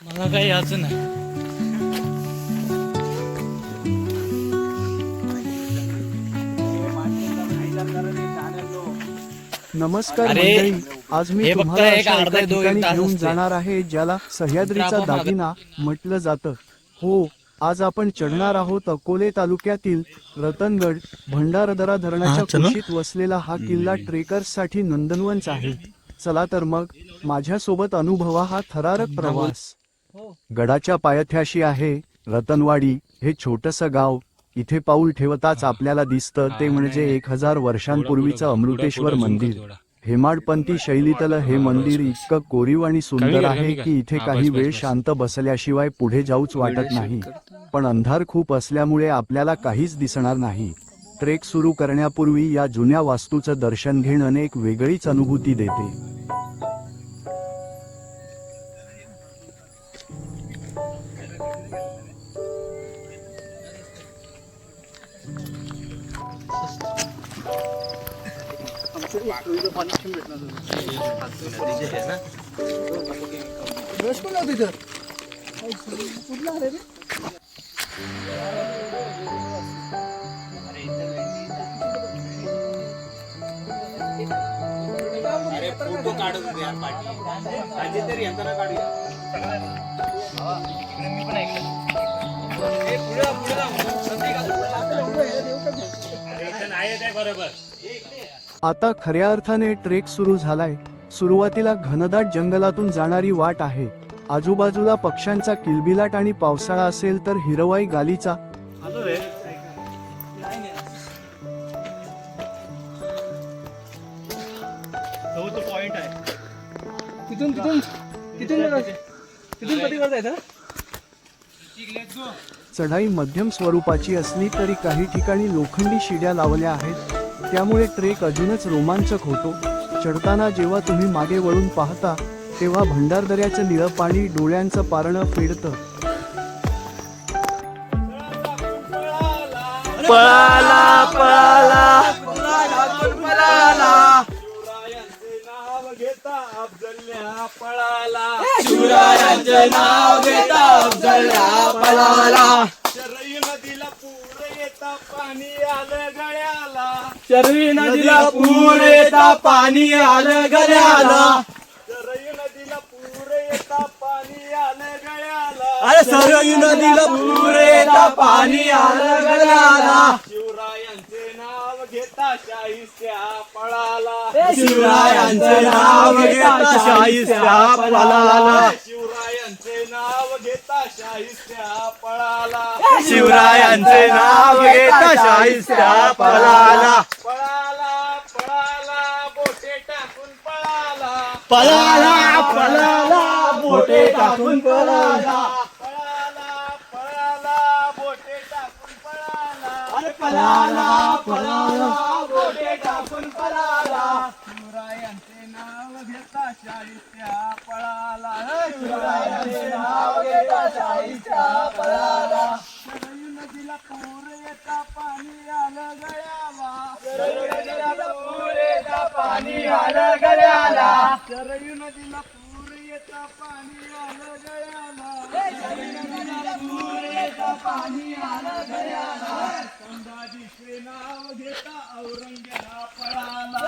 मला काही याचं नाही. नमस्कार अरे, मंडळी, आज मी हे तुम्हाला बघताय, एक अशा अर्धा एका दोन ठिकाणी तास घेऊन असते. जाणार आहे ज्याला सह्याद्रीचा आपण मागं- दागिना म्हटलं जातं. हो, आज आपण चढणार आहोत अकोले तालुक्यातील रतनगड भंडारदरा धरणाच्या कुशीत वसलेला हा किल्ला ट्रेकर्ससाठी नंदनवनच आहे. चला तर मग माझ्यासोबत अनुभवा हा थरारक प्रवास. गडाच्या पायथ्याशी आहे रतनवाडी हे छोटंसं गाव. इथे पाऊल ठेवताच आपल्याला दिसतं ते म्हणजे 1000 वर्षांपूर्वीचं अमृतेश्वर मंदिर. हेमाडपंथी शैलीतलं हे मंदिर इतकं कोरीव आणि सुंदर आहे की इथे काही वेळ शांत बसल्याशिवाय पुढे जाऊच वाटत नाही. पण अंधार खूप असल्यामुळे आपल्याला काहीच दिसणार नाही. ट्रेक सुरू करण्यापूर्वी या जुन्या वास्तूचं दर्शन घेणं एक वेगळीच अनुभूती देते. फोटो काढून द्या पाठी. काहीतरी यंत्रणा काढूया. मी पण ऐकलं. आता खऱ्या अर्थाने ट्रेक सुरू झालाय. सुरुवातीला घनदाट जंगलातून जाणारी वाट आहे. आजूबाजूला पक्ष्यांचा किलबिलाट आणि पावसाळा असेल तर हिरवाई गालीचा. चढाई मध्यम स्वरूपाची असली तरी काही ठिकाणी लोखंडी शिड्या लावल्या आहेत, त्यामुळे ट्रेक अजूनच रोमांचक होतो. चढताना जेव्हा तुम्ही मागे वळून पाहता तेव्हा भंडारदऱ्याचं निळं पाणी डोळ्यांचं पारणं फेडतं. पळाला पळाला शिवरायांचे नाव घेता अफजल्या पळाला. शरयू नदीला पूर येता पाणी आलं गळ्याला. शरयू नदीला पूर येता पाणी आलं गळ्याला. शरयू नदीला पूर येता पाणी आलं गळ्याला. अरे सरयू नदीला पूर येता पाणी आलं गळ्याला. शिवरायांचे नाव घेता शाहिस्त्या पळाला. शिवरायांचे नाव घेता शाहिस्त्या पळाला. शिवरायांचे नाव घेता शाहिस्त्या पळाला. शिवरायांचे नाव घेता शाहिस्त्या पळाला. पळाला पळाला बोटे टाकून पळाला. पळाला पळाला बोटे टाकून पळाला. पळाला पळाला बोटे टाकून पळाला. अरे पळाला पळाला बोटे टाकून पळाला. शिवरायांचे नाव घेता शाहिस्त्या पळाला. शिवरायांचे नाव घेता शाहिस्त्या पळाला. शरयू नदीला पूर येता पाणी आलं गळ्याला. शरयू नदीला पूर येता पाणी आलं गळ्याला. शरयू नदीला पूर येता पाणी आलं गळ्याला. संभाजीचे नाव घेता औरंग्याला पळाला.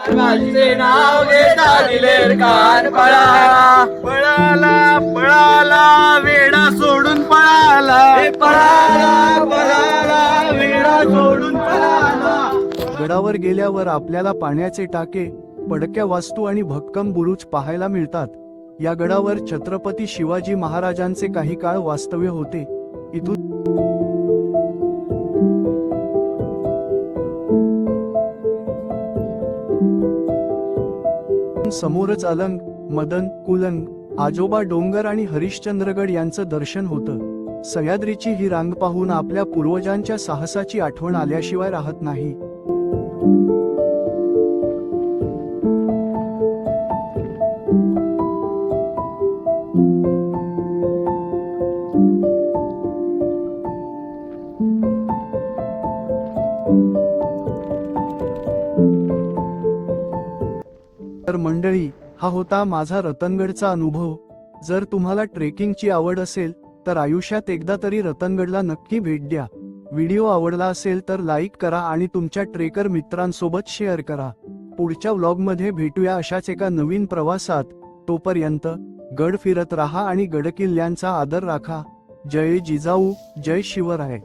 संभाजीचे नाव घेता दिलेर खान पळाला. पळाला पळाला वेडा सोडून पळाला. पळाला पळाला वेडा सोडून पळाला. गडावर गेल्यावर आपल्याला पाण्याचे टाके, पडक्या वास्तू आणि भक्कम बुरुज पाहायला मिळतात. या गडावर छत्रपती शिवाजी महाराजांचे काही काळ वास्तव्य होते. इथून समोरच अलंग, मदन, कुलंग, आजोबा डोंगर आणि हरिश्चंद्रगड यांचं दर्शन होतं. सह्याद्रीची ही रांग पाहून आपल्या पूर्वजांच्या साहसाची आठवण आल्याशिवाय राहत नाही. तर मंडळी, हा होता माझा रतनगडचा अनुभव. जर तुम्हाला ट्रेकिंगची आवड असेल तर आयुष्यात एकदा तरी रतनगडला नक्की भेट द्या. व्हिडिओ आवडला असेल तर लाईक करा आणि तुमच्या ट्रेकर मित्रांसोबत शेअर करा. पुढच्या व्लॉगमध्ये भेटूया अशाच एका नवीन प्रवासात. तोपर्यंत गड फिरत राहा आणि गडकिल्ल्यांचा आदर राखा. जय जिजाऊ, जय शिवराय.